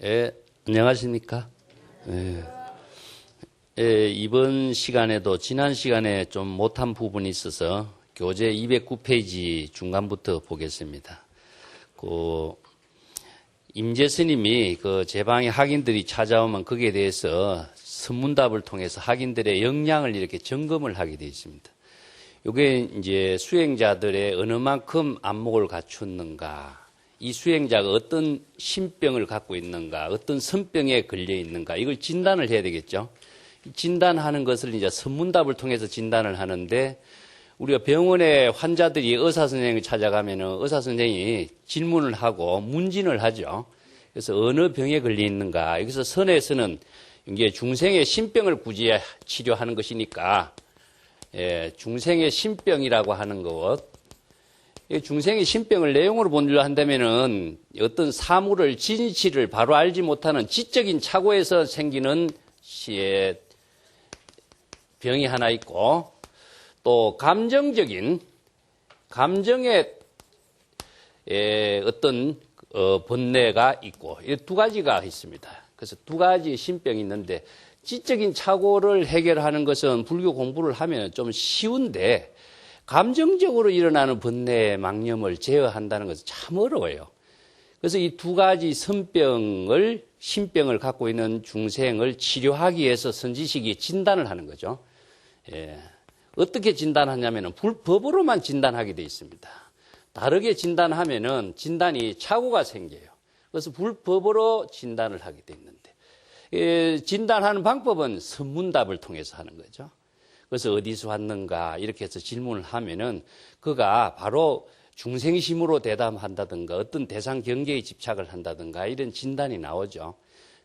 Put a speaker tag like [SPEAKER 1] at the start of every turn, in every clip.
[SPEAKER 1] 예, 안녕하십니까? 예. 예, 이번 시간에도 지난 시간에 좀 못한 부분이 있어서 교재 209페이지 중간부터 보겠습니다. 임재 스님이 제 방에 학인들이 찾아오면 거기에 대해서 선문답을 통해서 학인들의 역량을 이렇게 점검을 하게 되어 있습니다. 이게 이제 수행자들의 어느 만큼 안목을 갖췄는가, 이 수행자가 어떤 신병을 갖고 있는가, 어떤 선병에 걸려 있는가, 이걸 진단을 해야 되겠죠. 진단하는 것을 이제 선문답을 통해서 진단을 하는데, 우리가 병원에 환자들이 의사 선생님을 찾아가면은 의사 선생님이 질문을 하고 문진을 하죠. 그래서 어느 병에 걸려 있는가, 여기서 선에서는 이게 중생의 신병을 굳이 치료하는 것이니까, 중생의 신병이라고 하는 것, 중생의 신병을 내용으로 본질로 한다면은 어떤 사물을, 진실을 바로 알지 못하는 지적인 착오에서 생기는 병이 하나 있고, 또 감정의 어떤 번뇌가 있고, 이 두 가지가 있습니다. 그래서 두 가지 신병이 있는데, 지적인 착오를 해결하는 것은 불교 공부를 하면 좀 쉬운데, 감정적으로 일어나는 번뇌, 망념을 제어한다는 것은 참 어려워요. 그래서 이 두 가지 신병을 갖고 있는 중생을 치료하기 위해서 선지식이 진단을 하는 거죠. 어떻게 진단하냐면은 불법으로만 진단하게 되어 있습니다. 다르게 진단하면은 진단이 착오가 생겨요. 그래서 불법으로 진단을 하게 되어 있는데, 진단하는 방법은 선문답을 통해서 하는 거죠. 그래서 어디서 왔는가 이렇게 해서 질문을 하면은 그가 바로 중생심으로 대담한다든가 어떤 대상 경계에 집착을 한다든가 이런 진단이 나오죠.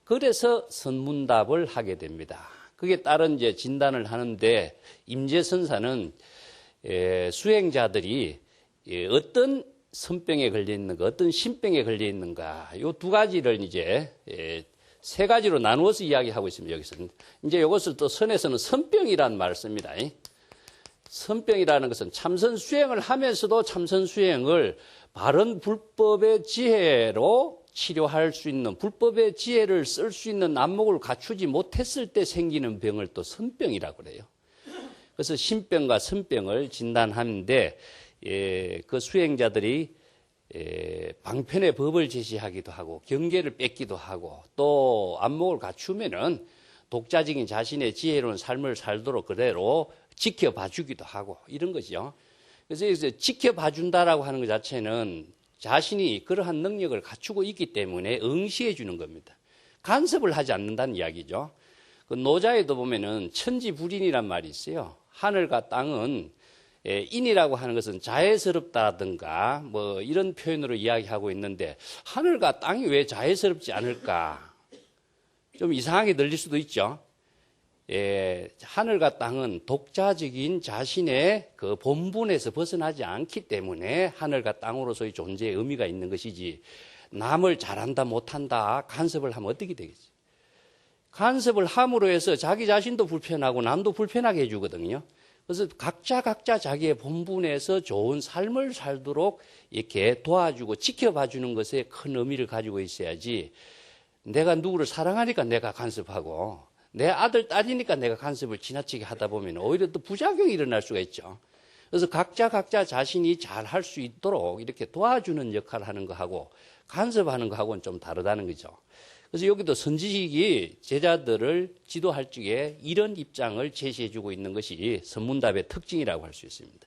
[SPEAKER 1] 그래서 선문답을 하게 됩니다. 그게 따른 이제 진단을 하는데, 임재선사는 수행자들이 어떤 선병에 걸려 있는가, 어떤 신병에 걸려 있는가, 이 두 가지를 이제 세 가지로 나누어서 이야기하고 있습니다. 여기서는 이제 이것을 또 선에서는 선병이라는 말을 씁니다. 선병이라는 것은 참선 수행을 하면서도 참선 수행을 바른 불법의 지혜로 치료할 수 있는, 불법의 지혜를 쓸 수 있는 안목을 갖추지 못했을 때 생기는 병을 또 선병이라고 그래요. 그래서 신병과 선병을 진단하는데, 그 수행자들이 방편의 법을 제시하기도 하고 경계를 뺏기도 하고 또 안목을 갖추면은 독자적인 자신의 지혜로운 삶을 살도록 그대로 지켜봐주기도 하고 이런 거죠. 그래서 여기서 지켜봐준다라고 하는 것 자체는 자신이 그러한 능력을 갖추고 있기 때문에 응시해 주는 겁니다. 간섭을 하지 않는다는 이야기죠. 그 노자에도 보면은 천지불인이란 말이 있어요. 하늘과 땅은 인이라고 하는 것은 자애스럽다든가 뭐 이런 표현으로 이야기하고 있는데, 하늘과 땅이 왜 자애스럽지 않을까? 좀 이상하게 들릴 수도 있죠. 하늘과 땅은 독자적인 자신의 그 본분에서 벗어나지 않기 때문에 하늘과 땅으로서의 존재의 의미가 있는 것이지, 남을 잘한다 못한다 간섭을 하면 어떻게 되겠지? 간섭을 함으로 해서 자기 자신도 불편하고 남도 불편하게 해주거든요. 그래서 각자 자기의 본분에서 좋은 삶을 살도록 이렇게 도와주고 지켜봐주는 것에 큰 의미를 가지고 있어야지, 내가 누구를 사랑하니까 내가 간섭하고 내 아들, 딸이니까 내가 간섭을 지나치게 하다 보면 오히려 또 부작용이 일어날 수가 있죠. 그래서 각자 자신이 잘 할 수 있도록 이렇게 도와주는 역할을 하는 거하고 간섭하는 거하고는 좀 다르다는 거죠. 그래서 여기도 선지식이 제자들을 지도할 적에 이런 입장을 제시해주고 있는 것이 선문답의 특징이라고 할 수 있습니다.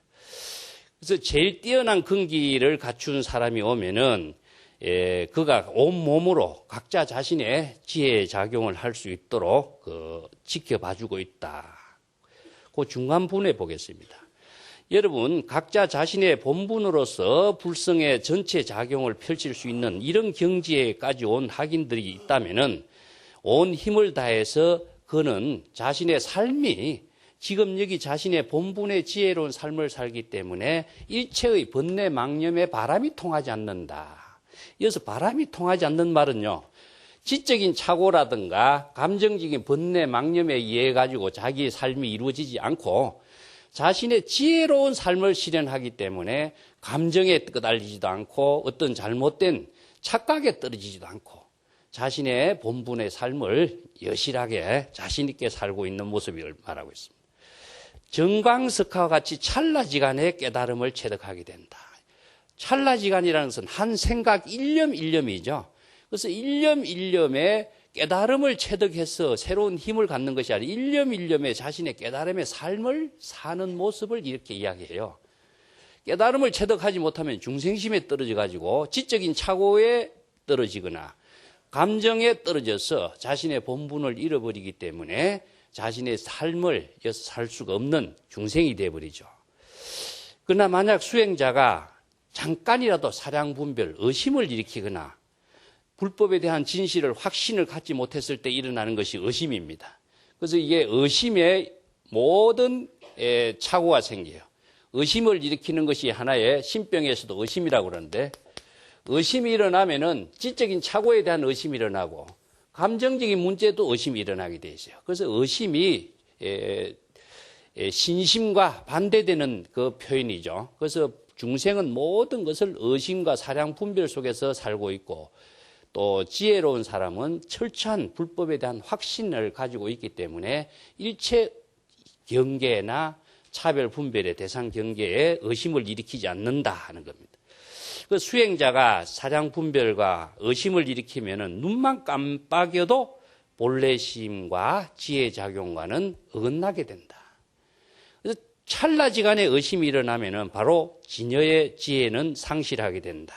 [SPEAKER 1] 그래서 제일 뛰어난 근기를 갖춘 사람이 오면은 그가 온몸으로 각자 자신의 지혜의 작용을 할 수 있도록 지켜봐주고 있다. 그 중간부분에 보겠습니다. 여러분, 각자 자신의 본분으로서 불성의 전체 작용을 펼칠 수 있는 이런 경지에까지 온 학인들이 있다면은 온 힘을 다해서 그는 자신의 삶이 지금 여기 자신의 본분의 지혜로운 삶을 살기 때문에 일체의 번뇌 망념에 바람이 통하지 않는다. 이어서 바람이 통하지 않는 말은요, 지적인 착오라든가 감정적인 번뇌 망념에 의해 가지고 자기의 삶이 이루어지지 않고 자신의 지혜로운 삶을 실현하기 때문에 감정에 끄달리지도 않고 어떤 잘못된 착각에 떨어지지도 않고 자신의 본분의 삶을 여실하게 자신 있게 살고 있는 모습을 말하고 있습니다. 정광석화와 같이 찰나지간의 깨달음을 체득하게 된다. 찰나지간이라는 것은 한 생각 일념이죠. 그래서 일념에 깨달음을 체득해서 새로운 힘을 갖는 것이 아니라 일념에 자신의 깨달음의 삶을 사는 모습을 이렇게 이야기해요. 깨달음을 체득하지 못하면 중생심에 떨어져 가지고 지적인 착오에 떨어지거나 감정에 떨어져서 자신의 본분을 잃어버리기 때문에 자신의 삶을 살 수가 없는 중생이 되어버리죠. 그러나 만약 수행자가 잠깐이라도 사량분별, 의심을 일으키거나 불법에 대한 진실을 확신을 갖지 못했을 때 일어나는 것이 의심입니다. 그래서 이게 의심에 모든 착오가 생겨요. 의심을 일으키는 것이 하나의 신병에서도 의심이라고 그러는데, 의심이 일어나면은 지적인 착오에 대한 의심이 일어나고 감정적인 문제도 의심이 일어나게 돼 있어요. 그래서 의심이 신심과 반대되는 그 표현이죠. 그래서 중생은 모든 것을 의심과 사량 분별 속에서 살고 있고, 또 지혜로운 사람은 철저한 불법에 대한 확신을 가지고 있기 때문에 일체 경계나 차별 분별의 대상 경계에 의심을 일으키지 않는다 하는 겁니다. 그 수행자가 사량 분별과 의심을 일으키면은 눈만 깜빡여도 본래심과 지혜 작용과는 어긋나게 된다. 그래서 찰나지간의 의심이 일어나면은 바로 진여의 지혜는 상실하게 된다.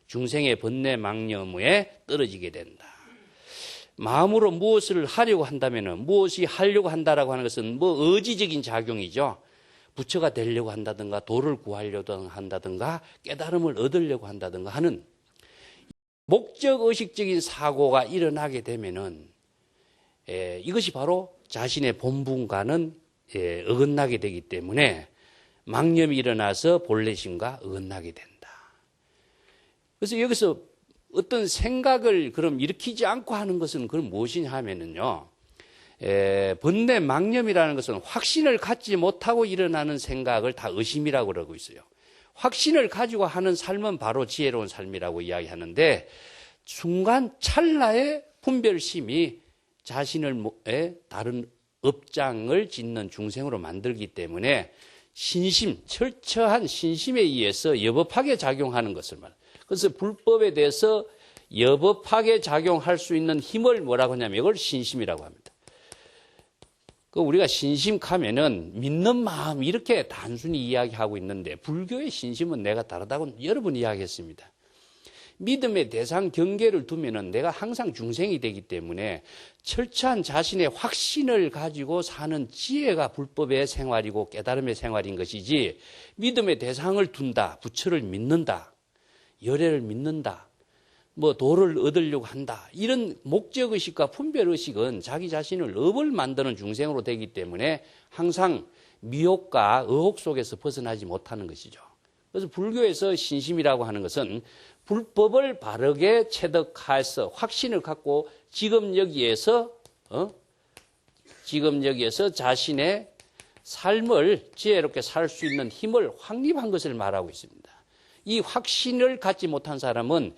[SPEAKER 1] 중생의 번뇌 망념에 떨어지게 된다. 마음으로 무엇을 하려고 한다면은, 무엇이 하려고 한다라고 하는 것은 뭐 의지적인 작용이죠. 부처가 되려고 한다든가 도를 구하려고 한다든가 깨달음을 얻으려고 한다든가 하는 목적의식적인 사고가 일어나게 되면은 이것이 바로 자신의 본분과는 어긋나게 되기 때문에 망념이 일어나서 본래심과 어긋나게 된다. 그래서 여기서 어떤 생각을 그럼 일으키지 않고 하는 것은 그럼 무엇이냐 하면은요, 번뇌 망념이라는 것은 확신을 갖지 못하고 일어나는 생각을 다 의심이라고 그러고 있어요. 확신을 가지고 하는 삶은 바로 지혜로운 삶이라고 이야기하는데, 순간 찰나의 분별심이 자신을 다른 업장을 짓는 중생으로 만들기 때문에 철저한 신심에 의해서 여법하게 작용하는 것을 말합니다. 그래서 불법에 대해서 여법하게 작용할 수 있는 힘을 뭐라고 하냐면 이걸 신심이라고 합니다. 우리가 신심하면은 믿는 마음 이렇게 단순히 이야기하고 있는데, 불교의 신심은 내가 다르다고 여러 번 이야기했습니다. 믿음의 대상 경계를 두면은 내가 항상 중생이 되기 때문에 철저한 자신의 확신을 가지고 사는 지혜가 불법의 생활이고 깨달음의 생활인 것이지, 믿음의 대상을 둔다, 부처를 믿는다, 열애를 믿는다, 뭐 도를 얻으려고 한다, 이런 목적의식과 분별의식은 자기 자신을 업을 만드는 중생으로 되기 때문에 항상 미혹과 의혹 속에서 벗어나지 못하는 것이죠. 그래서 불교에서 신심이라고 하는 것은 불법을 바르게 체득해서 확신을 갖고 지금 여기에서 자신의 삶을 지혜롭게 살 수 있는 힘을 확립한 것을 말하고 있습니다. 이 확신을 갖지 못한 사람은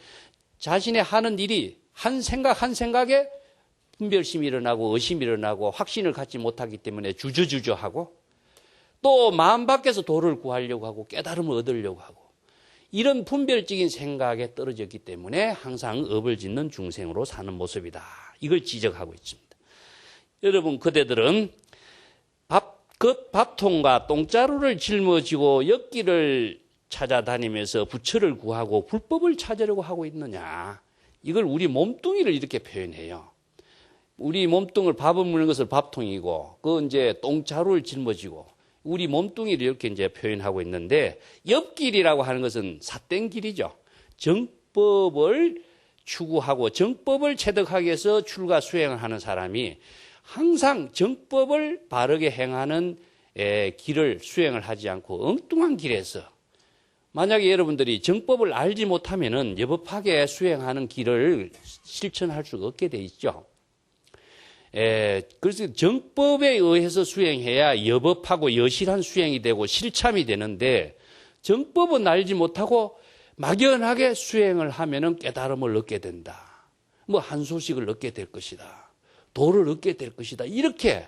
[SPEAKER 1] 자신의 하는 일이 한 생각에 분별심이 일어나고 의심이 일어나고 확신을 갖지 못하기 때문에 주저하고, 또 마음 밖에서 도를 구하려고 하고 깨달음을 얻으려고 하고, 이런 분별적인 생각에 떨어졌기 때문에 항상 업을 짓는 중생으로 사는 모습이다. 이걸 지적하고 있습니다. 여러분, 그대들은 밥통과 똥자루를 짊어지고 엿길을 찾아다니면서 부처를 구하고 불법을 찾으려고 하고 있느냐. 이걸 우리 몸뚱이를 이렇게 표현해요. 우리 몸뚱이를 밥을 먹는 것을 밥통이고, 이제 똥자루를 짊어지고, 우리 몸뚱이를 이렇게 이제 표현하고 있는데, 옆길이라고 하는 것은 삿된 길이죠. 정법을 추구하고 정법을 체득하기 위해서 출가 수행을 하는 사람이 항상 정법을 바르게 행하는 길을 수행을 하지 않고 엉뚱한 길에서, 만약에 여러분들이 정법을 알지 못하면은 여법하게 수행하는 길을 실천할 수가 없게 돼 있죠. 그래서 정법에 의해서 수행해야 여법하고 여실한 수행이 되고 실참이 되는데, 정법은 알지 못하고 막연하게 수행을 하면은 깨달음을 얻게 된다. 뭐 한소식을 얻게 될 것이다. 도를 얻게 될 것이다. 이렇게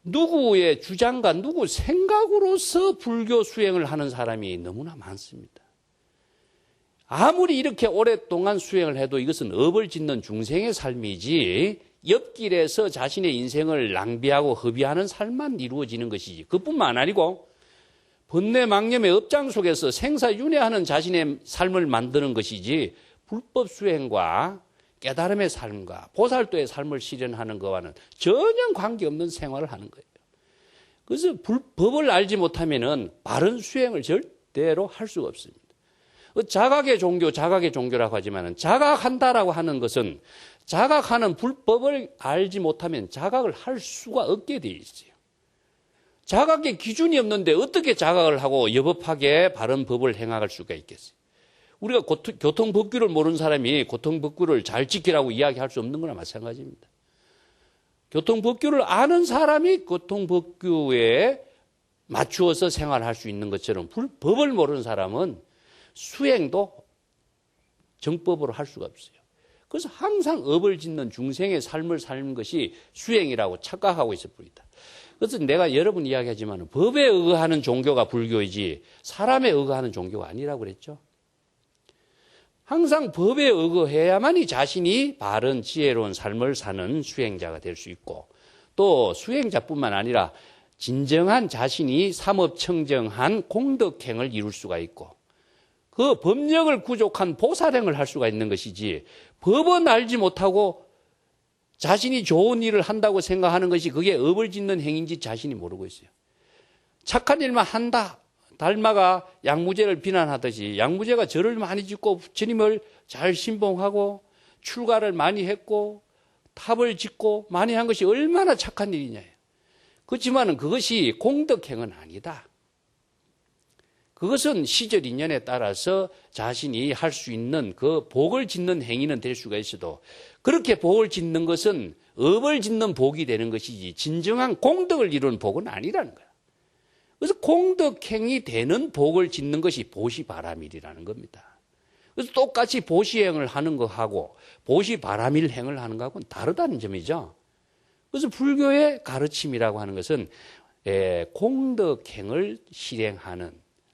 [SPEAKER 1] 누구의 주장과 누구 생각으로서 불교 수행을 하는 사람이 너무나 많습니다. 아무리 이렇게 오랫동안 수행을 해도 이것은 업을 짓는 중생의 삶이지 옆길에서 자신의 인생을 낭비하고 허비하는 삶만 이루어지는 것이지. 그뿐만 아니고 번뇌망념의 업장 속에서 생사윤회하는 자신의 삶을 만드는 것이지 불법 수행과 깨달음의 삶과 보살도의 삶을 실현하는 것과는 전혀 관계없는 생활을 하는 거예요. 그래서 법을 알지 못하면은 바른 수행을 절대로 할 수가 없습니다. 자각의 종교라고 하지만은 자각한다라고 하는 것은 자각하는 불법을 알지 못하면 자각을 할 수가 없게 돼 있어요. 자각의 기준이 없는데 어떻게 자각을 하고 여법하게 바른 법을 행할 수가 있겠어요? 우리가 교통법규를 모르는 사람이 교통법규를 잘 지키라고 이야기할 수 없는 거나 마찬가지입니다. 교통법규를 아는 사람이 교통법규에 맞추어서 생활할 수 있는 것처럼 법을 모르는 사람은 수행도 정법으로 할 수가 없어요. 그래서 항상 업을 짓는 중생의 삶을 사는 것이 수행이라고 착각하고 있을 뿐이다. 그래서 내가 여러 번 이야기하지만 법에 의거하는 종교가 불교이지 사람에 의거하는 종교가 아니라고 그랬죠. 항상 법에 의거해야만이 자신이 바른 지혜로운 삶을 사는 수행자가 될 수 있고 또 수행자뿐만 아니라 진정한 자신이 삼업청정한 공덕행을 이룰 수가 있고 그 법력을 구족한 보살행을 할 수가 있는 것이지 법은 알지 못하고 자신이 좋은 일을 한다고 생각하는 것이 그게 업을 짓는 행인지 자신이 모르고 있어요. 착한 일만 한다. 달마가 양무제를 비난하듯이 양무제가 절을 많이 짓고 부처님을 잘 신봉하고 출가를 많이 했고 탑을 짓고 많이 한 것이 얼마나 착한 일이냐. 그렇지만 그것이 공덕행은 아니다. 그것은 시절 인연에 따라서 자신이 할 수 있는 그 복을 짓는 행위는 될 수가 있어도 그렇게 복을 짓는 것은 업을 짓는 복이 되는 것이지 진정한 공덕을 이루는 복은 아니라는 거야. 그래서 공덕행이 되는 복을 짓는 것이 보시바라밀이라는 겁니다. 그래서 똑같이 보시행을 하는 것하고 보시바라밀 행을 하는 것하고는 다르다는 점이죠. 그래서 불교의 가르침이라고 하는 것은 공덕행을 실행하는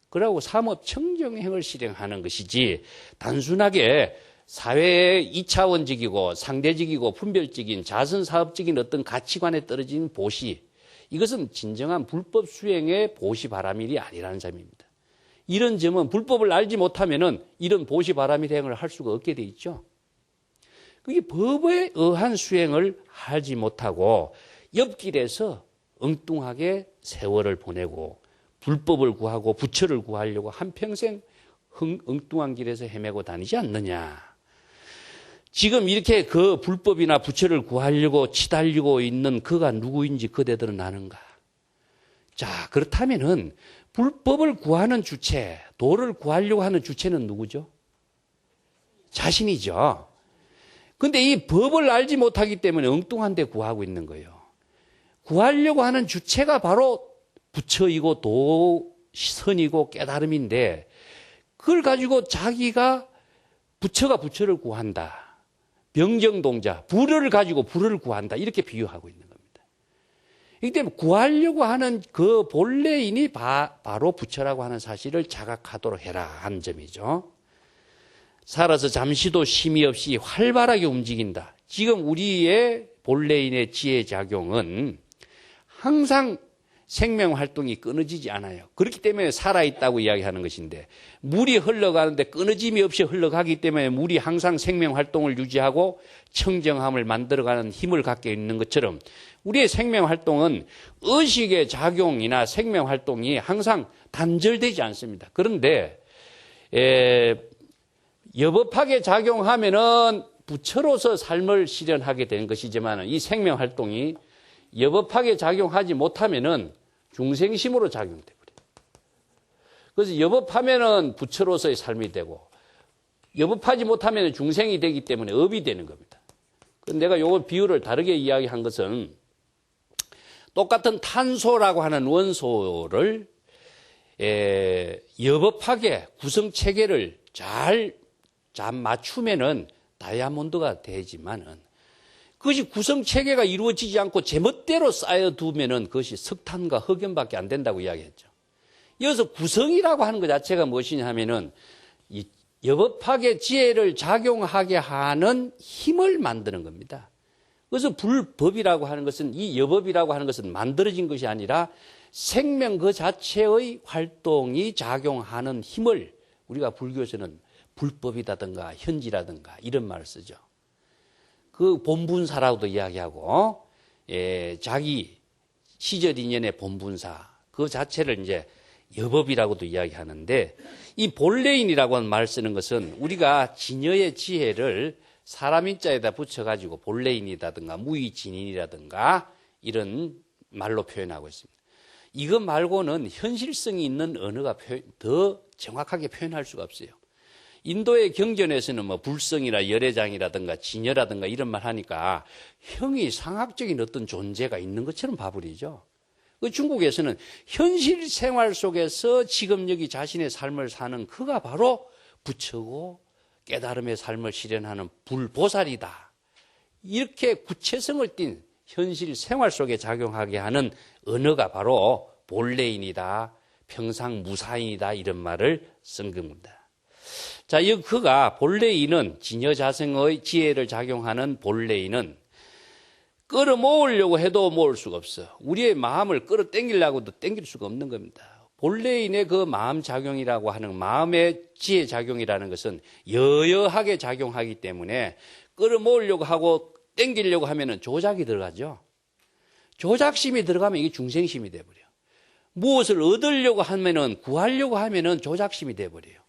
[SPEAKER 1] 그리고 삼업청정행을 실행하는 것이지 단순하게 사회의 2차원적이고 상대적이고 분별적인 자선사업적인 어떤 가치관에 떨어진 보시 이것은 진정한 불법 수행의 보시바라밀이 아니라는 점입니다. 이런 점은 불법을 알지 못하면은 이런 보시바라밀 행을 할 수가 없게 돼 있죠. 그게 법에 의한 수행을 하지 못하고 옆길에서 엉뚱하게 세월을 보내고 불법을 구하고 부처를 구하려고 한평생 엉뚱한 길에서 헤매고 다니지 않느냐. 지금 이렇게 그 불법이나 부처를 구하려고 치달리고 있는 그가 누구인지 그대들은 아는가? 자, 그렇다면은 불법을 구하는 주체, 도를 구하려고 하는 주체는 누구죠? 자신이죠. 근데 이 법을 알지 못하기 때문에 엉뚱한 데 구하고 있는 거예요. 구하려고 하는 주체가 바로 부처이고 도선이고 깨달음인데 그걸 가지고 자기가 부처가 부처를 구한다. 병정동자, 불을 가지고 불을 구한다. 이렇게 비유하고 있는 겁니다. 이기 때문에 구하려고 하는 그 본래인이 바로 부처라고 하는 사실을 자각하도록 해라 하는 점이죠. 살아서 잠시도 쉼이 없이 활발하게 움직인다. 지금 우리의 본래인의 지혜작용은 항상 생명활동이 끊어지지 않아요. 그렇기 때문에 살아있다고 이야기하는 것인데 물이 흘러가는데 끊어짐이 없이 흘러가기 때문에 물이 항상 생명활동을 유지하고 청정함을 만들어가는 힘을 갖게 있는 것처럼 우리의 생명활동은 의식의 작용이나 생명활동이 항상 단절되지 않습니다. 그런데 여법하게 작용하면은 부처로서 삶을 실현하게 된 것이지만 이 생명활동이 여법하게 작용하지 못하면은 중생심으로 작용돼 버려요. 그래서 여법하면은 부처로서의 삶이 되고 여법하지 못하면 중생이 되기 때문에 업이 되는 겁니다. 내가 요 비유를 다르게 이야기한 것은 똑같은 탄소라고 하는 원소를 여법하게 구성체계를 잘 맞추면은 다이아몬드가 되지만은 그것이 구성체계가 이루어지지 않고 제멋대로 쌓여두면은 그것이 석탄과 흑연밖에 안 된다고 이야기했죠. 여기서 구성이라고 하는 것 자체가 무엇이냐 하면은 이 여법학의 지혜를 작용하게 하는 힘을 만드는 겁니다. 그래서 불법이라고 하는 것은, 이 여법이라고 하는 것은 만들어진 것이 아니라 생명 그 자체의 활동이 작용하는 힘을 우리가 불교에서는 불법이라든가 현지라든가 이런 말을 쓰죠. 그 본분사라고도 이야기하고, 자기 시절 인연의 본분사 그 자체를 이제 여법이라고도 이야기하는데, 이 본래인이라고 하는 말을 쓰는 것은 우리가 진여의 지혜를 사람 인자에다 붙여가지고 본래인이라든가 무의진인이라든가 이런 말로 표현하고 있습니다. 이거 말고는 현실성이 있는 언어가 더 정확하게 표현할 수가 없어요. 인도의 경전에서는 뭐 불성이나 열애장이라든가 진여라든가 이런 말 하니까 형이 상학적인 어떤 존재가 있는 것처럼 봐버리죠. 그 중국에서는 현실 생활 속에서 지금 여기 자신의 삶을 사는 그가 바로 부처고 깨달음의 삶을 실현하는 불보살이다. 이렇게 구체성을 띤 현실 생활 속에 작용하게 하는 언어가 바로 본래인이다, 평상무사인이다 이런 말을 쓴 겁니다. 자, 여기 그가 본래인은 진여자성의 지혜를 작용하는 본래인은 끌어모으려고 해도 모을 수가 없어. 우리의 마음을 끌어당기려고도 당길 수가 없는 겁니다. 본래인의 그 마음작용이라고 하는 마음의 지혜작용이라는 것은 여여하게 작용하기 때문에 끌어모으려고 하고 당기려고 하면은 조작이 들어가죠. 조작심이 들어가면 이게 중생심이 돼버려. 무엇을 얻으려고 하면은 구하려고 하면은 조작심이 돼버려요.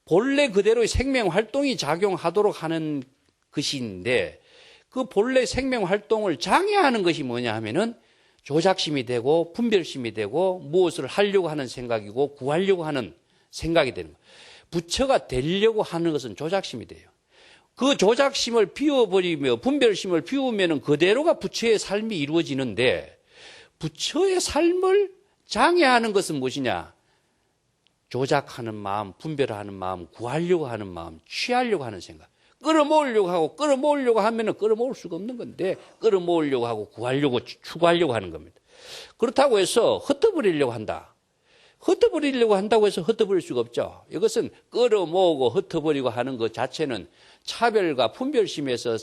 [SPEAKER 1] 본래 그대로의 생명활동이 작용하도록 하는 것인데 그 본래 생명활동을 장애하는 것이 뭐냐 하면은 조작심이 되고 분별심이 되고 무엇을 하려고 하는 생각이고 구하려고 하는 생각이 되는 거예요. 부처가 되려고 하는 것은 조작심이 돼요. 그 조작심을 비워버리며 분별심을 비우면 그대로가 부처의 삶이 이루어지는데 부처의 삶을 장애하는 것은 무엇이냐? 조작하는 마음, 분별하는 마음, 구하려고 하는 마음, 취하려고 하는 생각. 끌어모으려고 하면은 끌어모을 수가 없는 건데 끌어모으려고 하고 구하려고 추구하려고 하는 겁니다. 그렇다고 해서 흩어버리려고 한다. 흩어버리려고 한다고 해서 흩어버릴 수가 없죠. 이것은 끌어모으고 흩어버리고 하는 것 자체는 차별과 분별심에서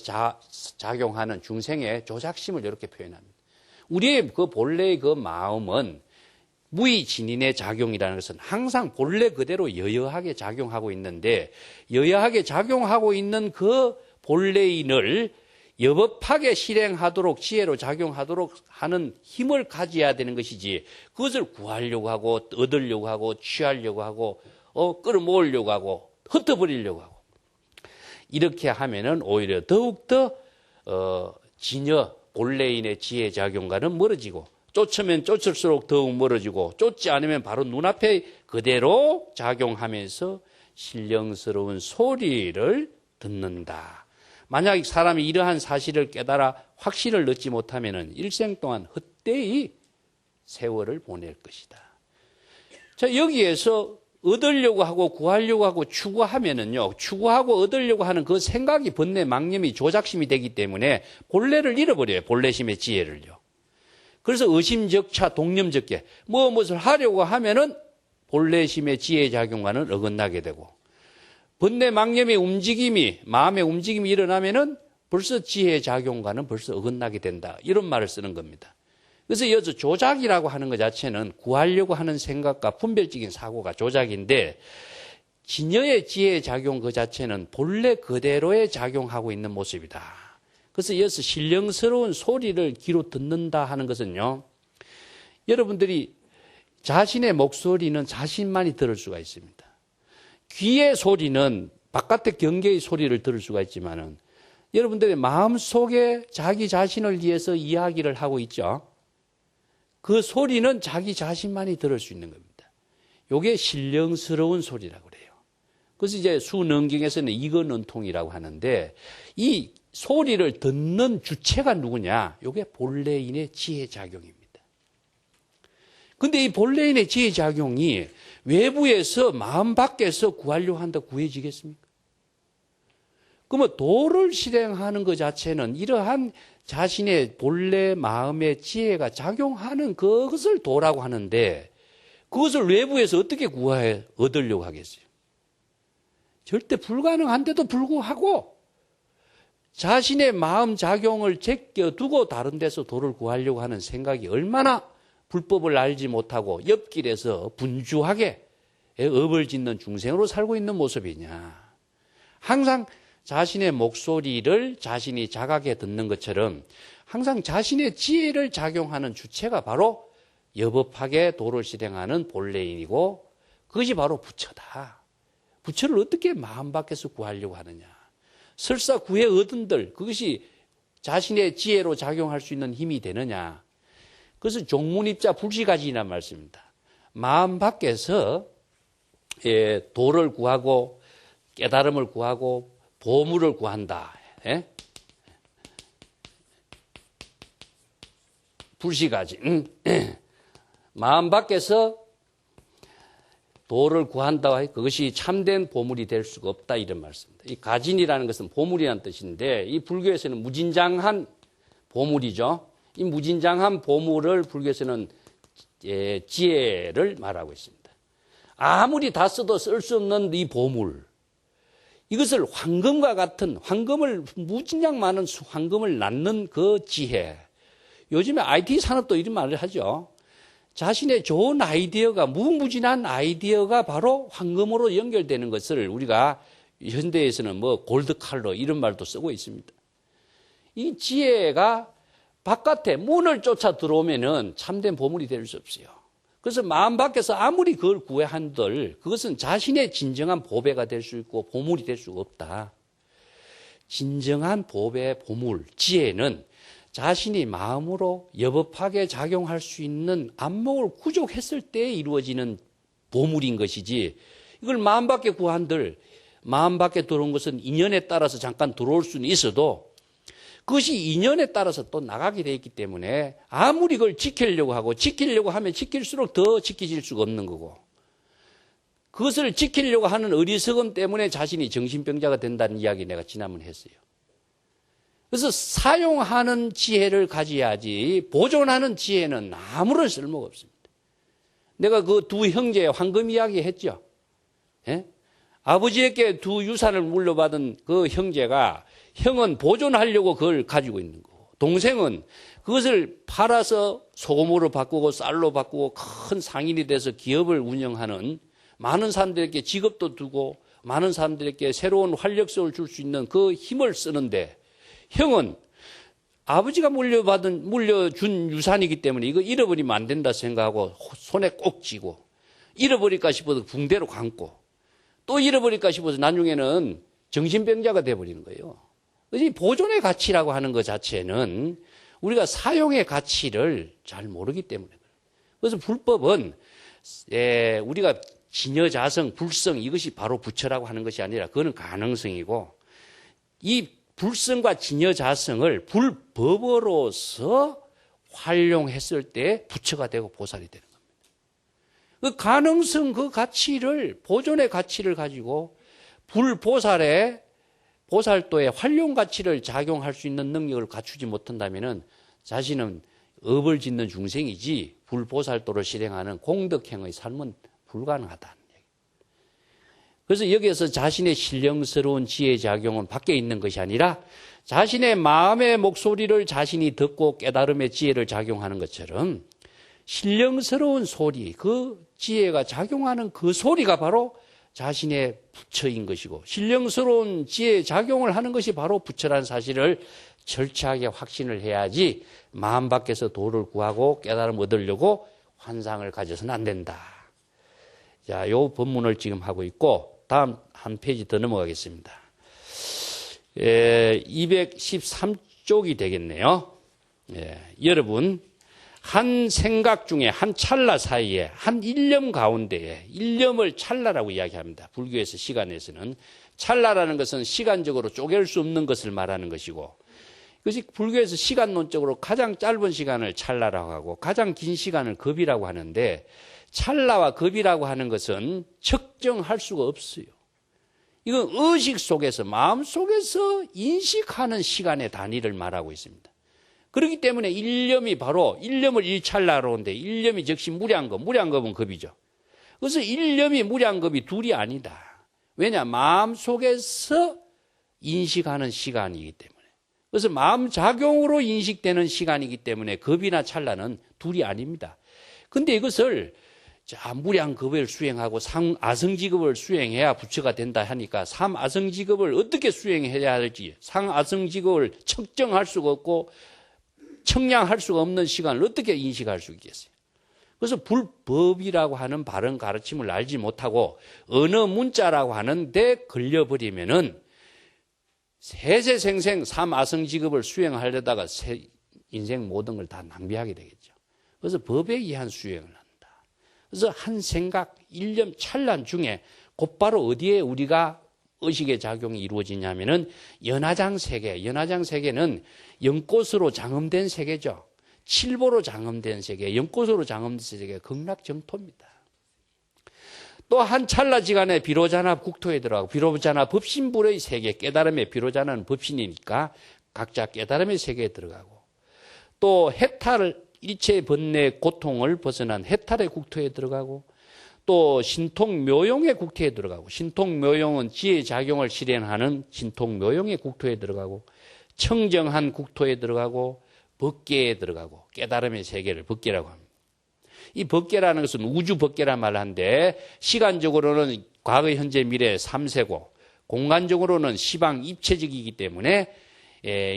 [SPEAKER 1] 작용하는 중생의 조작심을 이렇게 표현합니다. 우리의 그 본래의 그 마음은 무의진인의 작용이라는 것은 항상 본래 그대로 여여하게 작용하고 있는데 여여하게 작용하고 있는 그 본래인을 여법하게 실행하도록 지혜로 작용하도록 하는 힘을 가져야 되는 것이지 그것을 구하려고 하고 얻으려고 하고 취하려고 하고 끌어모으려고 하고 흩어버리려고 하고 이렇게 하면은 오히려 더욱더 진여 본래인의 지혜 작용과는 멀어지고 쫓으면 쫓을수록 더욱 멀어지고 쫓지 않으면 바로 눈앞에 그대로 작용하면서 신령스러운 소리를 듣는다. 만약 사람이 이러한 사실을 깨달아 확신을 얻지 못하면 일생 동안 헛되이 세월을 보낼 것이다. 자, 여기에서 얻으려고 하고 구하려고 하고 추구하면은요, 추구하고 얻으려고 하는 그 생각이 번뇌, 망념이 조작심이 되기 때문에 본래를 잃어버려요. 본래심의 지혜를요. 그래서 의심적차, 동념적계, 무엇을 하려고 하면은 본래심의 지혜 작용과는 어긋나게 되고, 번뇌, 망념의 움직임이, 마음의 움직임이 일어나면은 벌써 지혜 작용과는 벌써 어긋나게 된다. 이런 말을 쓰는 겁니다. 그래서 여기서 조작이라고 하는 것 자체는 구하려고 하는 생각과 분별적인 사고가 조작인데, 진여의 지혜 작용 그 자체는 본래 그대로의 작용하고 있는 모습이다. 그래서 여기서 신령스러운 소리를 귀로 듣는다 하는 것은요, 여러분들이 자신의 목소리는 자신만이 들을 수가 있습니다. 귀의 소리는 바깥의 경계의 소리를 들을 수가 있지만은 여러분들의 마음속에 자기 자신을 위해서 이야기를 하고 있죠. 그 소리는 자기 자신만이 들을 수 있는 겁니다. 이게 신령스러운 소리라고 그래요. 그래서 이제 수능경에서는 이건은통이라고 하는데 이 소리를 듣는 주체가 누구냐? 이게 본래인의 지혜작용입니다. 근데 이 본래인의 지혜작용이 외부에서 마음 밖에서 구하려고 한다 구해지겠습니까? 그러면 도를 실행하는 것 자체는 이러한 자신의 본래 마음의 지혜가 작용하는 그것을 도라고 하는데 그것을 외부에서 어떻게 얻으려고 하겠어요? 절대 불가능한데도 불구하고 자신의 마음 작용을 제껴두고 다른 데서 도를 구하려고 하는 생각이 얼마나 불법을 알지 못하고 옆길에서 분주하게 업을 짓는 중생으로 살고 있는 모습이냐. 항상 자신의 목소리를 자신이 자각해 듣는 것처럼 항상 자신의 지혜를 작용하는 주체가 바로 여법하게 도를 실행하는 본래인이고 그것이 바로 부처다. 부처를 어떻게 마음 밖에서 구하려고 하느냐. 설사 구해 얻은들 그것이 자신의 지혜로 작용할 수 있는 힘이 되느냐. 그것은 종문입자 불시가지란 말씀입니다. 마음 밖에서 도를 구하고 깨달음을 구하고 보물을 구한다. 예? 불시가지. 마음 밖에서 도를 구한다고 해 그것이 참된 보물이 될 수가 없다 이런 말씀입니다. 이 가진이라는 것은 보물이라는 뜻인데 이 불교에서는 무진장한 보물이죠. 이 무진장한 보물을 불교에서는 지혜를 말하고 있습니다. 아무리 다 써도 쓸 수 없는 이 보물 이것을 황금과 같은 황금을 무진장 많은 황금을 낳는 그 지혜. 요즘에 IT 산업도 이런 말을 하죠. 자신의 좋은 아이디어가 무궁무진한 아이디어가 바로 황금으로 연결되는 것을 우리가 현대에서는 뭐 골드 칼러 이런 말도 쓰고 있습니다. 이 지혜가 바깥에 문을 쫓아 들어오면은 참된 보물이 될 수 없어요. 그래서 마음 밖에서 아무리 그걸 구해한들 그것은 자신의 진정한 보배가 될 수 있고 보물이 될 수가 없다. 진정한 보배, 보물, 지혜는 자신이 마음으로 여법하게 작용할 수 있는 안목을 구족했을 때 이루어지는 보물인 것이지 이걸 마음 밖에 구한들 마음 밖에 들어온 것은 인연에 따라서 잠깐 들어올 수는 있어도 그것이 인연에 따라서 또 나가게 돼 있기 때문에 아무리 그걸 지키려고 하면 지킬수록 더 지키질 수가 없는 거고 그것을 지키려고 하는 어리석음 때문에 자신이 정신병자가 된다는 이야기 내가 지난번에 했어요. 그래서 사용하는 지혜를 가져야지 보존하는 지혜는 아무런 쓸모가 없습니다. 내가 그 두 형제의 황금 이야기 했죠. 예? 아버지에게 두 유산을 물려받은 그 형제가 형은 보존하려고 그걸 가지고 있는 거고 동생은 그것을 팔아서 소금으로 바꾸고 쌀로 바꾸고 큰 상인이 돼서 기업을 운영하는 많은 사람들에게 직업도 두고 많은 사람들에게 새로운 활력소를 줄 수 있는 그 힘을 쓰는데 형은 아버지가 물려준 유산이기 때문에 이거 잃어버리면 안 된다 생각하고 손에 꼭 쥐고 잃어버릴까 싶어서 붕대로 감고 또 잃어버릴까 싶어서 나중에는 정신병자가 돼버리는 거예요. 이 보존의 가치라고 하는 것 자체는 우리가 사용의 가치를 잘 모르기 때문에 그래요. 그래서 불법은 우리가 진여자성, 불성 이것이 바로 부처라고 하는 것이 아니라 그거는 가능성이고 이 불성과 진여자성을 불법으로서 활용했을 때 부처가 되고 보살이 되는 겁니다. 그 가능성 그 가치를 보존의 가치를 가지고 보살도의 활용 가치를 작용할 수 있는 능력을 갖추지 못한다면은 자신은 업을 짓는 중생이지 불보살도를 실행하는 공덕행의 삶은 불가능하다는 얘기. 그래서 여기에서 자신의 신령스러운 지혜 작용은 밖에 있는 것이 아니라 자신의 마음의 목소리를 자신이 듣고 깨달음의 지혜를 작용하는 것처럼 신령스러운 소리, 그 지혜가 작용하는 그 소리가 바로 자신의 부처인 것이고 신령스러운 지혜 작용을 하는 것이 바로 부처라는 사실을 철저하게 확신을 해야지 마음 밖에서 도를 구하고 깨달음 얻으려고 환상을 가져서는 안 된다. 자, 요 본문을 지금 하고 있고 다음 한 페이지 더 넘어가겠습니다. 213쪽이 되겠네요. 여러분 한 생각 중에 한 찰나 사이에 한 일념 가운데에 일념을 찰나라고 이야기합니다. 불교에서 시간에서는 찰나라는 것은 시간적으로 쪼갤 수 없는 것을 말하는 것이고 그것이 불교에서 시간론적으로 가장 짧은 시간을 찰나라고 하고 가장 긴 시간을 겁이라고 하는데 찰나와 겁이라고 하는 것은 측정할 수가 없어요. 이건 의식 속에서, 마음 속에서 인식하는 시간의 단위를 말하고 있습니다. 그렇기 때문에 일념이 바로 일념을 일찰나로 온데 일념이 즉시 무량겁, 무량겁은 겁이죠. 그래서 일념이 무량겁이 둘이 아니다. 왜냐? 마음 속에서 인식하는 시간이기 때문에. 그래서 마음 작용으로 인식되는 시간이기 때문에 겁이나 찰나는 둘이 아닙니다. 근데 이것을 무량겁을 수행하고 상아성지겁을 수행해야 부처가 된다 하니까 삼아성지겁을 어떻게 수행해야 할지, 상아성지겁을 측정할 수가 없고 청량할 수가 없는 시간을 어떻게 인식할 수 있겠어요? 그래서 불법이라고 하는 바른 가르침을 알지 못하고 어느 문자라고 하는데 걸려버리면은 세세생생 삼아성지겁을 수행하려다가 인생 모든 걸 다 낭비하게 되겠죠. 그래서 법에 의한 수행을 한다. 그래서 한 생각, 일념 찰나 중에 곧바로 어디에 우리가 의식의 작용이 이루어지냐면은 연화장 세계, 연화장 세계는 연꽃으로 장엄된 세계죠. 칠보로 장엄된 세계, 연꽃으로 장엄된 세계가 극락정토입니다. 또 한 찰나지간에 비로자나 국토에 들어가고 비로자나 법신불의 세계, 깨달음의 비로자나는 법신이니까 각자 깨달음의 세계에 들어가고 또 해탈을 일체 번뇌 고통을 벗어난 해탈의 국토에 들어가고 또 신통묘용의 국토에 들어가고 신통묘용은 지혜 작용을 실현하는 신통묘용의 국토에 들어가고 청정한 국토에 들어가고 법계에 들어가고 깨달음의 세계를 법계라고 합니다. 이 법계라는 것은 우주 법계란 말을 하는데 시간적으로는 과거, 현재, 미래 3세고 공간적으로는 시방 입체적이기 때문에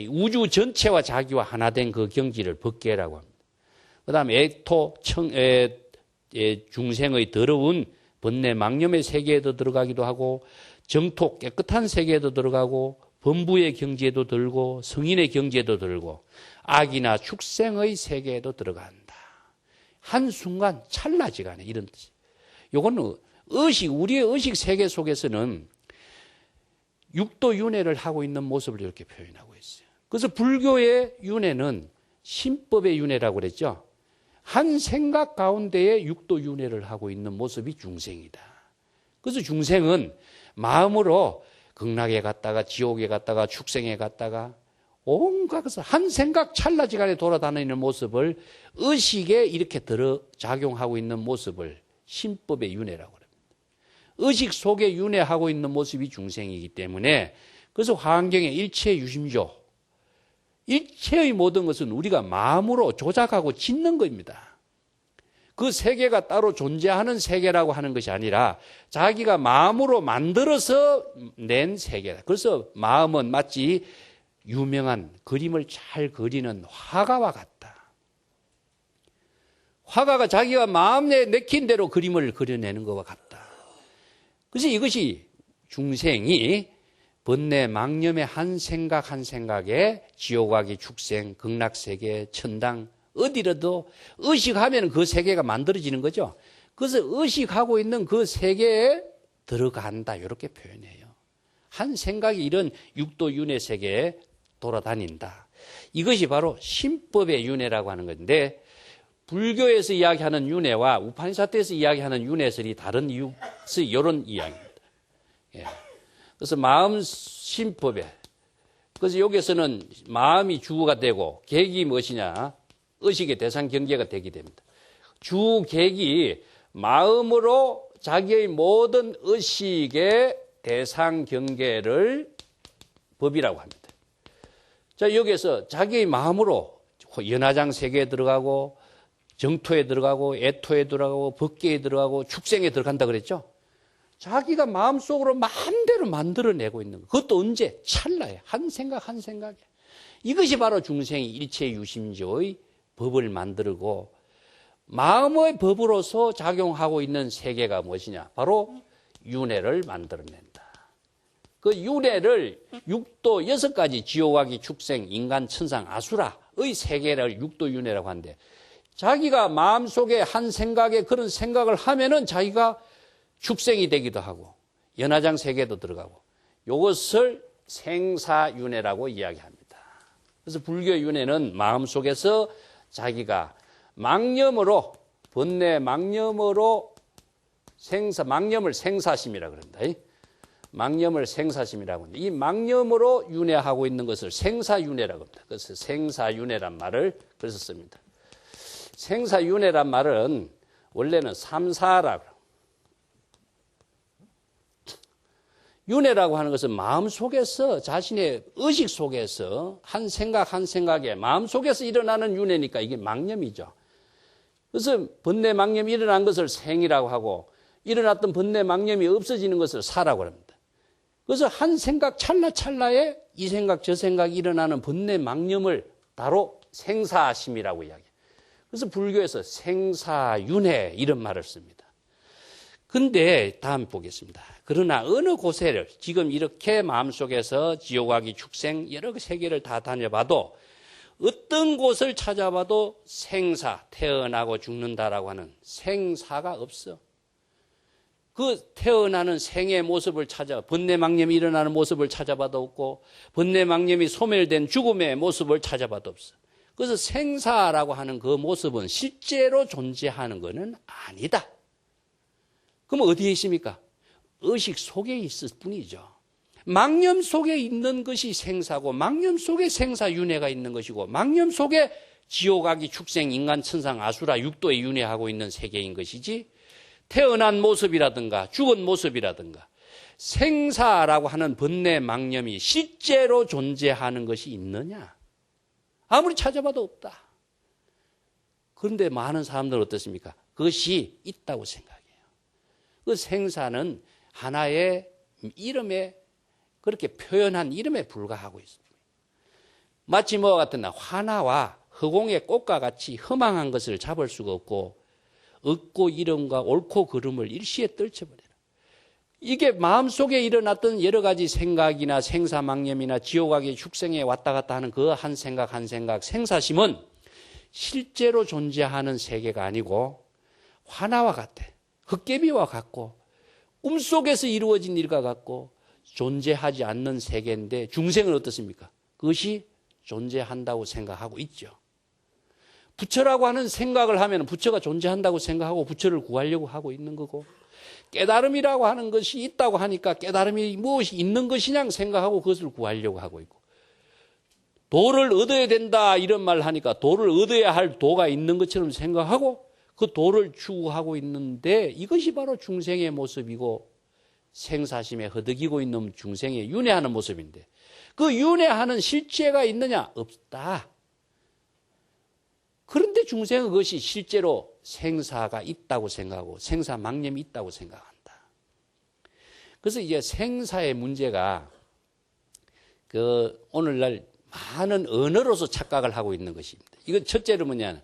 [SPEAKER 1] 우주 전체와 자기와 하나 된 그 경지를 법계라고 합니다. 그 다음에 액토, 중생의 더러운 번뇌 망념의 세계에도 들어가기도 하고 정토 깨끗한 세계에도 들어가고 범부의 경지에도 들고 성인의 경지에도 들고 악이나 축생의 세계에도 들어간다. 한순간 찰나지간에 이런 뜻이에요. 요거는 우리의 의식 세계 속에서는 육도 윤회를 하고 있는 모습을 이렇게 표현하고 있어요. 그래서 불교의 윤회는 신법의 윤회라고 그랬죠. 한 생각 가운데에 육도 윤회를 하고 있는 모습이 중생이다. 그래서 중생은 마음으로 극락에 갔다가 지옥에 갔다가 축생에 갔다가 온갖 것을 한 생각 찰나지간에 돌아다니는 모습을 의식에 이렇게 작용하고 있는 모습을 신법의 윤회라고 합니다. 의식 속에 윤회하고 있는 모습이 중생이기 때문에 그래서 화엄경의 일체 유심조, 일체의 모든 것은 우리가 마음으로 조작하고 짓는 겁니다. 그 세계가 따로 존재하는 세계라고 하는 것이 아니라 자기가 마음으로 만들어서 낸 세계다. 그래서 마음은 마치 유명한 그림을 잘 그리는 화가와 같다. 화가가 자기가 마음에 내킨 대로 그림을 그려내는 것과 같다. 그래서 이것이 중생이 번뇌 망념의 한 생각 한 생각에 지옥하기 축생, 극락세계, 천당 어디라도 의식하면 그 세계가 만들어지는 거죠. 그래서 의식하고 있는 그 세계에 들어간다 이렇게 표현해요. 한 생각이 이런 육도윤회 세계에 돌아다닌다. 이것이 바로 신법의 윤회라고 하는 건데 불교에서 이야기하는 윤회와 우파니사트에서 이야기하는 윤회설이 다른 이유서 이런 이야기입니다. 예. 그래서 마음 신법에 그래서 여기서는 마음이 주가 되고 객이 무엇이냐 의식의 대상 경계가 되게 됩니다. 주 객이 마음으로 자기의 모든 의식의 대상 경계를 법이라고 합니다. 자, 여기에서 자기의 마음으로 연화장 세계에 들어가고 정토에 들어가고 애토에 들어가고 법계에 들어가고 축생에 들어간다 그랬죠? 자기가 마음속으로 마음대로 만들어내고 있는 거. 그것도 언제? 찰나에. 한 생각 한 생각에. 이것이 바로 중생이 일체 유심조의 법을 만들고 마음의 법으로서 작용하고 있는 세계가 무엇이냐? 바로 윤회를 만들어낸다. 그 윤회를 육도 6가지 지옥하기 축생, 인간, 천상, 아수라의 세계를 육도 윤회라고 하는데 자기가 마음속에 한 생각에 그런 생각을 하면은 자기가 축생이 되기도 하고 연화장 세계도 들어가고 이것을 생사윤회라고 이야기합니다. 그래서 불교윤회는 마음속에서 자기가 망념으로 번뇌 망념으로 망념을 생사심이라 그런다. 망념을 생사심이라고 합니다. 이 망념으로 윤회하고 있는 것을 생사윤회라고 합니다. 그래서 생사윤회란 말을 그래서 씁니다. 생사윤회란 말은 원래는 삼사라고. 윤회라고 하는 것은 마음속에서 자신의 의식 속에서 한 생각 한 생각에 마음속에서 일어나는 윤회니까 이게 망념이죠. 그래서 번뇌 망념이 일어난 것을 생이라고 하고 일어났던 번뇌 망념이 없어지는 것을 사라고 합니다. 그래서 한 생각 찰나찰나에 이 생각 저 생각이 일어나는 번뇌 망념을 바로 생사심이라고 이야기해요. 그래서 불교에서 생사윤회 이런 말을 씁니다. 근데 다음 보겠습니다. 그러나 어느 곳에를 지금 이렇게 마음속에서 지옥하기 축생 여러 세계를 다 다녀봐도 어떤 곳을 찾아봐도 생사, 태어나고 죽는다라고 하는 생사가 없어. 그 태어나는 생의 모습을 찾아 번뇌망념이 일어나는 모습을 찾아봐도 없고 번뇌망념이 소멸된 죽음의 모습을 찾아봐도 없어. 그래서 생사라고 하는 그 모습은 실제로 존재하는 것은 아니다. 그럼 어디에 있습니까? 의식 속에 있을 뿐이죠. 망념 속에 있는 것이 생사고 망념 속에 생사윤회가 있는 것이고 망념 속에 지옥아기 축생 인간 천상 아수라 육도에 윤회하고 있는 세계인 것이지 태어난 모습이라든가 죽은 모습이라든가 생사라고 하는 번뇌 망념이 실제로 존재하는 것이 있느냐? 아무리 찾아봐도 없다. 그런데 많은 사람들은 어떻습니까? 그것이 있다고 생각해요. 그 생사는 하나의 이름에 그렇게 표현한 이름에 불과하고 있습니다. 마치 뭐와 같으나 화나와 허공의 꽃과 같이 허망한 것을 잡을 수가 없고 얻고 이름과 옳고 그름을 일시에 떨쳐버려라. 이게 마음속에 일어났던 여러 가지 생각이나 생사망념이나 지옥하기 축생에 왔다 갔다 하는 그 한 생각 한 생각 생사심은 실제로 존재하는 세계가 아니고 화나와 같아. 헛개비와 같고 꿈속에서 이루어진 일과 같고 존재하지 않는 세계인데 중생은 어떻습니까? 그것이 존재한다고 생각하고 있죠. 부처라고 하는 생각을 하면 부처가 존재한다고 생각하고 부처를 구하려고 하고 있는 거고 깨달음이라고 하는 것이 있다고 하니까 깨달음이 무엇이 있는 것이냐 생각하고 그것을 구하려고 하고 있고 도를 얻어야 된다 이런 말 하니까 도를 얻어야 할 도가 있는 것처럼 생각하고 그 도를 추구하고 있는데 이것이 바로 중생의 모습이고 생사심에 허덕이고 있는 중생의 윤회하는 모습인데 그 윤회하는 실체가 있느냐? 없다. 그런데 중생은 그것이 실제로 생사가 있다고 생각하고 생사망념이 있다고 생각한다. 그래서 이제 생사의 문제가 오늘날 많은 언어로서 착각을 하고 있는 것입니다. 이건 첫째로 뭐냐면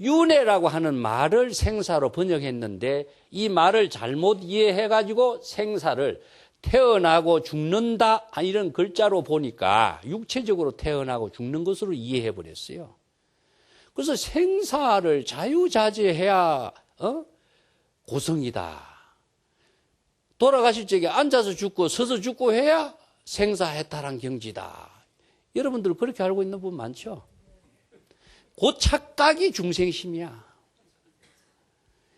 [SPEAKER 1] 윤회라고 하는 말을 생사로 번역했는데 이 말을 잘못 이해해가지고 생사를 태어나고 죽는다 이런 글자로 보니까 육체적으로 태어나고 죽는 것으로 이해해버렸어요. 그래서 생사를 자유자재해야 고성이다. 돌아가실 적에 앉아서 죽고 서서 죽고 해야 생사해탈한 경지다. 여러분들 그렇게 알고 있는 분 많죠? 그 착각이 중생심이야.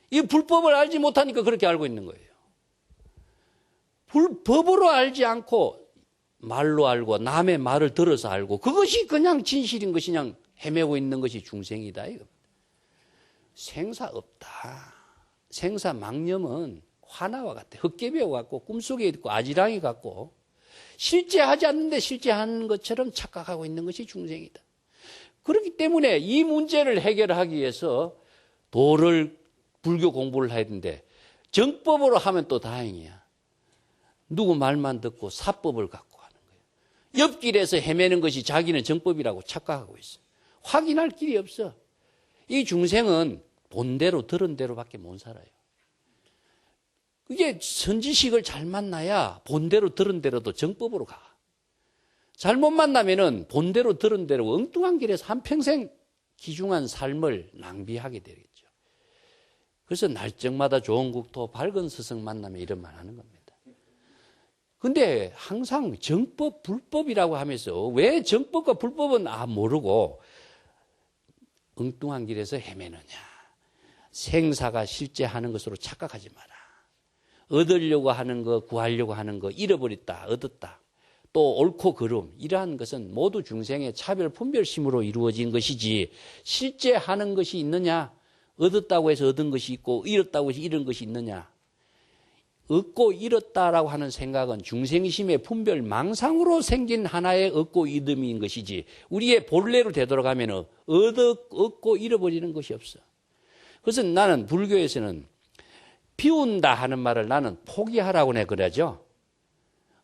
[SPEAKER 1] 이 불법을 알지 못하니까 그렇게 알고 있는 거예요. 불법으로 알지 않고 말로 알고 남의 말을 들어서 알고 그것이 그냥 진실인 것이 그냥 헤매고 있는 것이 중생이다. 이거. 생사 없다. 생사 망념은 화나와 같아. 헛개비와 같고 꿈속에 있고 아지랑이 같고 실제하지 않는데 실제하는 것처럼 착각하고 있는 것이 중생이다. 그렇기 때문에 이 문제를 해결하기 위해서 도를 불교 공부를 해야 되는데 정법으로 하면 또 다행이야. 누구 말만 듣고 사법을 갖고 하는 거예요. 옆길에서 헤매는 것이 자기는 정법이라고 착각하고 있어. 확인할 길이 없어. 이 중생은 본대로 들은 대로밖에 못 살아요. 그게 선지식을 잘 만나야 본대로 들은 대로도 정법으로 가. 잘못 만나면은 본대로 들은 대로 엉뚱한 길에서 한평생 귀중한 삶을 낭비하게 되겠죠. 그래서 날짜마다 좋은 국토 밝은 스승 만나면 이런 말 하는 겁니다. 근데 항상 정법, 불법이라고 하면서 왜 정법과 불법은 모르고 엉뚱한 길에서 헤매느냐. 생사가 실제하는 것으로 착각하지 마라. 얻으려고 하는 거, 구하려고 하는 거, 잃어버렸다, 얻었다. 또 옳고 그름, 이러한 것은 모두 중생의 차별 분별심으로 이루어진 것이지 실제 하는 것이 있느냐? 얻었다고 해서 얻은 것이 있고 잃었다고 해서 잃은 것이 있느냐? 얻고 잃었다라고 하는 생각은 중생심의 분별 망상으로 생긴 하나의 얻고 잃음인 것이지 우리의 본래로 되돌아가면 얻고 잃어버리는 것이 없어. 그래서 나는 불교에서는 비운다 하는 말을 나는 포기하라고 내 그러죠.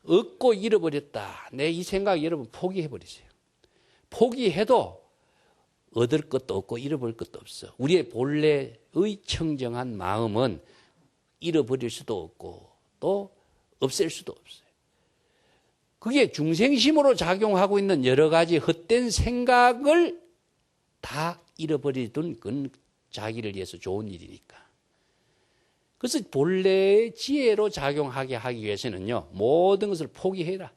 [SPEAKER 1] 얻고 잃어버렸다. 내 이 생각 여러분 포기해버리세요. 포기해도 얻을 것도 없고 잃어버릴 것도 없어. 우리의 본래의 청정한 마음은 잃어버릴 수도 없고 또 없앨 수도 없어요. 그게 중생심으로 작용하고 있는 여러 가지 헛된 생각을 다 잃어버리던 건 자기를 위해서 좋은 일이니까. 그래서 본래의 지혜로 작용하게 하기 위해서는요, 모든 것을 포기해라.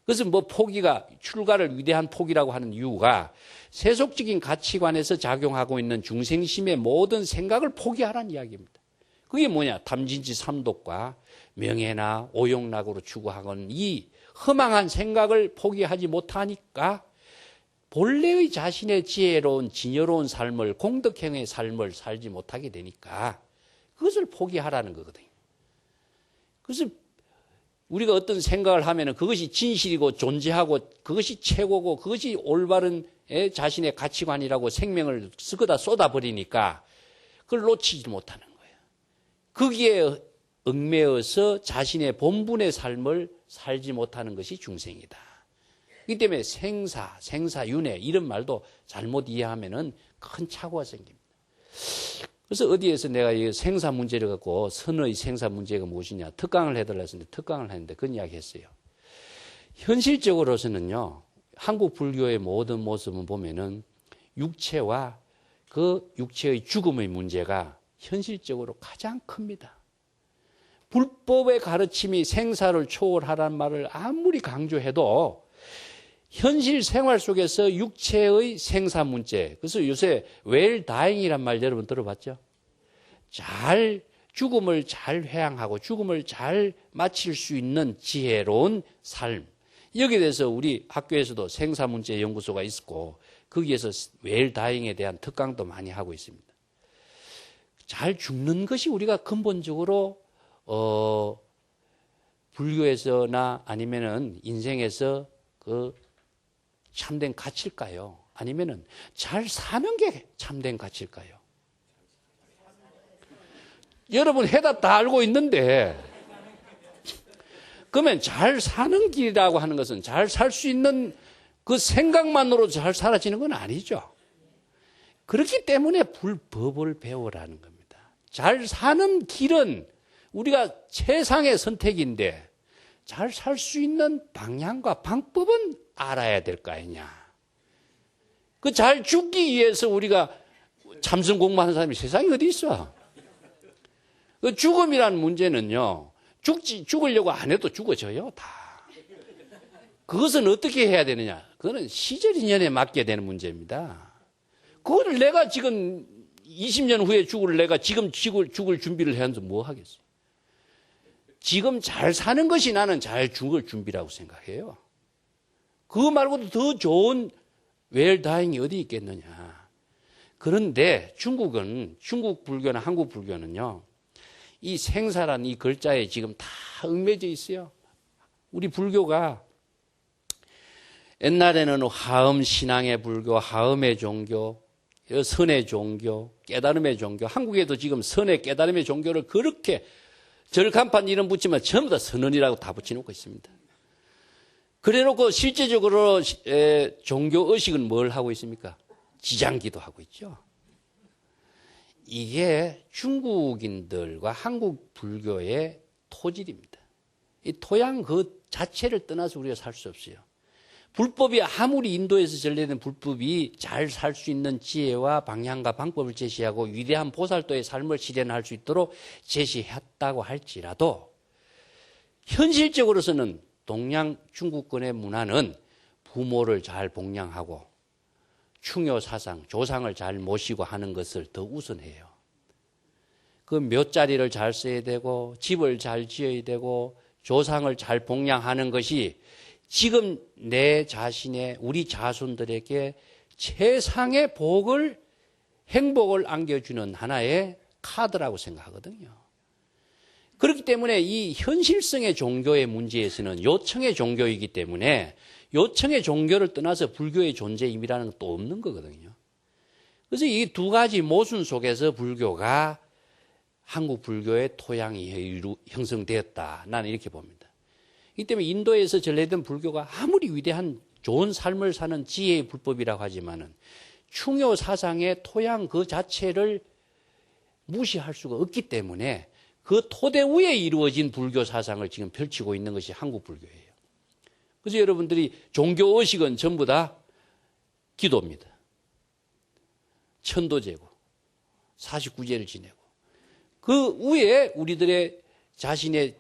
[SPEAKER 1] 그래서 뭐 포기가 출가를 위대한 포기라고 하는 이유가 세속적인 가치관에서 작용하고 있는 중생심의 모든 생각을 포기하라는 이야기입니다. 그게 뭐냐? 탐진치 삼독과 명예나 오욕락으로 추구하는 이 허망한 생각을 포기하지 못하니까 본래의 자신의 지혜로운 진여로운 삶을 공덕행의 삶을 살지 못하게 되니까 그것을 포기하라는 거거든요. 그래서 우리가 어떤 생각을 하면 그것이 진실이고 존재하고 그것이 최고고 그것이 올바른 자신의 가치관이라고 생명을 쓰고다 쏟아버리니까 그걸 놓치지 못하는 거예요. 거기에 얽매여서 자신의 본분의 삶을 살지 못하는 것이 중생이다. 그렇기 때문에 생사윤회 이런 말도 잘못 이해하면 큰 착오가 생깁니다. 그래서 어디에서 내가 이 생사 문제를 갖고 선의 생사 문제가 무엇이냐 특강을 해달라 했는데 특강을 했는데 그런 이야기 했어요. 현실적으로서는요, 한국 불교의 모든 모습을 보면은 육체와 그 육체의 죽음의 문제가 현실적으로 가장 큽니다. 불법의 가르침이 생사를 초월하라는 말을 아무리 강조해도 현실 생활 속에서 육체의 생사 문제, 그래서 요새 웰다잉이란 말 여러분 들어봤죠? 죽음을 잘 회항하고 죽음을 잘 마칠 수 있는 지혜로운 삶. 여기에 대해서 우리 학교에서도 생사 문제 연구소가 있고 거기에서 웰다잉에 대한 특강도 많이 하고 있습니다. 잘 죽는 것이 우리가 근본적으로 불교에서나 아니면은 인생에서 그 참된 가치일까요? 아니면은 잘 사는 게 참된 가치일까요? 여러분 해답 다 알고 있는데 그러면 잘 사는 길이라고 하는 것은 잘 살 수 있는 그 생각만으로 잘 사라지는 건 아니죠. 그렇기 때문에 불법을 배우라는 겁니다. 잘 사는 길은 우리가 최상의 선택인데 잘 살 수 있는 방향과 방법은 알아야 될 거 아니냐. 그 잘 죽기 위해서 우리가 참선 공부하는 사람이 세상에 어디 있어? 그 죽음이라는 문제는요, 죽으려고 안 해도 죽어져요, 다. 그것은 어떻게 해야 되느냐? 그거는 시절 인연에 맡게 되는 문제입니다. 그거를 내가 지금 20년 후에 내가 지금 죽을 준비를 해야지 뭐 하겠어요? 지금 잘 사는 것이 나는 잘 죽을 준비라고 생각해요. 그거 말고도 더 좋은 웰다잉이 어디 있겠느냐. 그런데 중국 불교나 한국 불교는요, 이 생사란 이 글자에 지금 다 얽매져 있어요. 우리 불교가 옛날에는 화엄 신앙의 불교, 화엄의 종교, 선의 종교, 깨달음의 종교, 한국에도 지금 선의 깨달음의 종교를 그렇게 절간판 이름 붙이면 전부 다 선언이라고 다 붙여놓고 있습니다. 그래놓고 실제적으로 종교 의식은 뭘 하고 있습니까? 지장기도 하고 있죠. 이게 중국인들과 한국 불교의 토질입니다. 이 토양 그 자체를 떠나서 우리가 살 수 없어요. 불법이 아무리 인도에서 전래된 불법이 잘 살 수 있는 지혜와 방향과 방법을 제시하고 위대한 보살도의 삶을 실현할 수 있도록 제시했다고 할지라도 현실적으로서는 동양 중국권의 문화는 부모를 잘 봉양하고 충효 사상, 조상을 잘 모시고 하는 것을 더 우선해요. 그 묘자리를 잘 써야 되고 집을 잘 지어야 되고 조상을 잘 봉양하는 것이 지금 내 자신의 우리 자손들에게 최상의 복을 행복을 안겨주는 하나의 카드라고 생각하거든요. 그렇기 때문에 이 현실성의 종교의 문제에서는 요청의 종교이기 때문에 요청의 종교를 떠나서 불교의 존재임이라는 건 또 없는 거거든요. 그래서 이 두 가지 모순 속에서 불교가 한국 불교의 토양이 형성되었다. 나는 이렇게 봅니다. 이 때문에 인도에서 전래된 불교가 아무리 위대한 좋은 삶을 사는 지혜의 불법이라고 하지만은 충효 사상의 토양 그 자체를 무시할 수가 없기 때문에 그 토대 위에 이루어진 불교 사상을 지금 펼치고 있는 것이 한국 불교예요. 그래서 여러분들이 종교 의식은 전부 다 기도입니다. 천도제고 49제를 지내고 그 위에 우리들의 자신의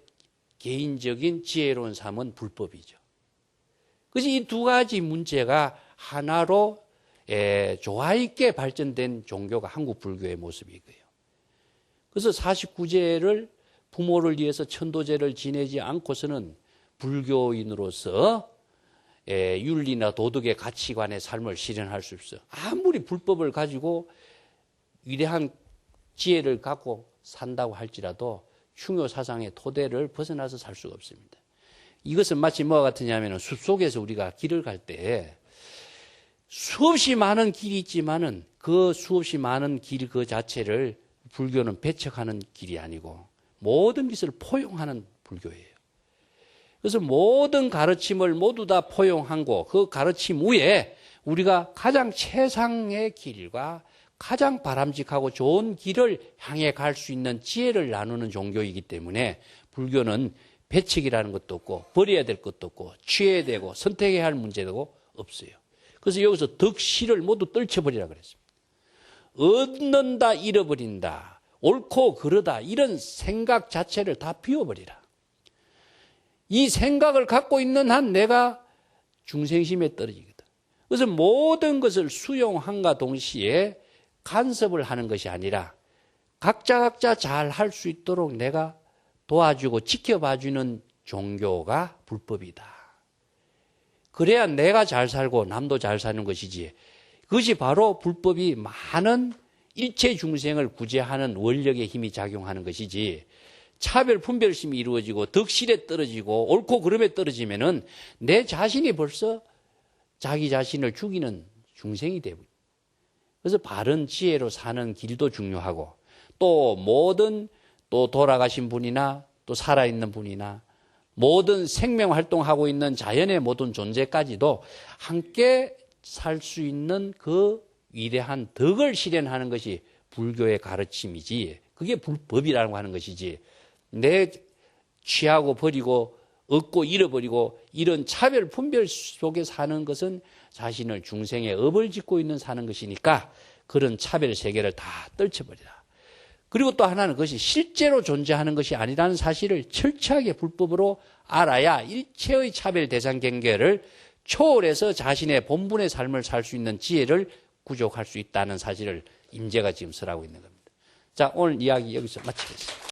[SPEAKER 1] 개인적인 지혜로운 삶은 불법이죠. 그래서 이 두 가지 문제가 하나로 조화 있게 발전된 종교가 한국 불교의 모습이고요. 그래서 49제를 부모를 위해서 천도제를 지내지 않고서는 불교인으로서 윤리나 도덕의 가치관의 삶을 실현할 수 없어요. 아무리 불법을 가지고 위대한 지혜를 갖고 산다고 할지라도 충효 사상의 토대를 벗어나서 살 수가 없습니다. 이것은 마치 뭐와 같으냐면 숲속에서 우리가 길을 갈 때 수없이 많은 길이 있지만은 그 수없이 많은 길 그 자체를 불교는 배척하는 길이 아니고 모든 것을 포용하는 불교예요. 그래서 모든 가르침을 모두 다 포용하고 그 가르침 위에 우리가 가장 최상의 길과 가장 바람직하고 좋은 길을 향해 갈 수 있는 지혜를 나누는 종교이기 때문에 불교는 배척이라는 것도 없고 버려야 될 것도 없고 취해야 되고 선택해야 할 문제도 없어요. 그래서 여기서 덕실을 모두 떨쳐버리라 그랬습니다. 얻는다 잃어버린다 옳고 그르다 이런 생각 자체를 다 비워버리라. 이 생각을 갖고 있는 한 내가 중생심에 떨어지거든. 그래서 모든 것을 수용함과 동시에 간섭을 하는 것이 아니라 각자 잘 할 수 있도록 내가 도와주고 지켜봐주는 종교가 불법이다. 그래야 내가 잘 살고 남도 잘 사는 것이지. 그것이 바로 불법이 많은 일체 중생을 구제하는 원력의 힘이 작용하는 것이지. 차별 분별심이 이루어지고 덕실에 떨어지고 옳고 그름에 떨어지면은 내 자신이 벌써 자기 자신을 죽이는 중생이 되고. 그래서 바른 지혜로 사는 길도 중요하고 또 모든 또 돌아가신 분이나 또 살아있는 분이나 모든 생명 활동하고 있는 자연의 모든 존재까지도 함께 살 수 있는 그 위대한 덕을 실현하는 것이 불교의 가르침이지 그게 불법이라고 하는 것이지 내 취하고 버리고 얻고 잃어버리고 이런 차별 분별 속에 사는 것은 자신을 중생의 업을 짓고 있는 사는 것이니까 그런 차별 세계를 다 떨쳐버리라. 그리고 또 하나는 그것이 실제로 존재하는 것이 아니라는 사실을 철저하게 불법으로 알아야 일체의 차별 대상 경계를 초월해서 자신의 본분의 삶을 살 수 있는 지혜를 구족할 수 있다는 사실을 임재가 지금 설하고 있는 겁니다. 자, 오늘 이야기 여기서 마치겠습니다.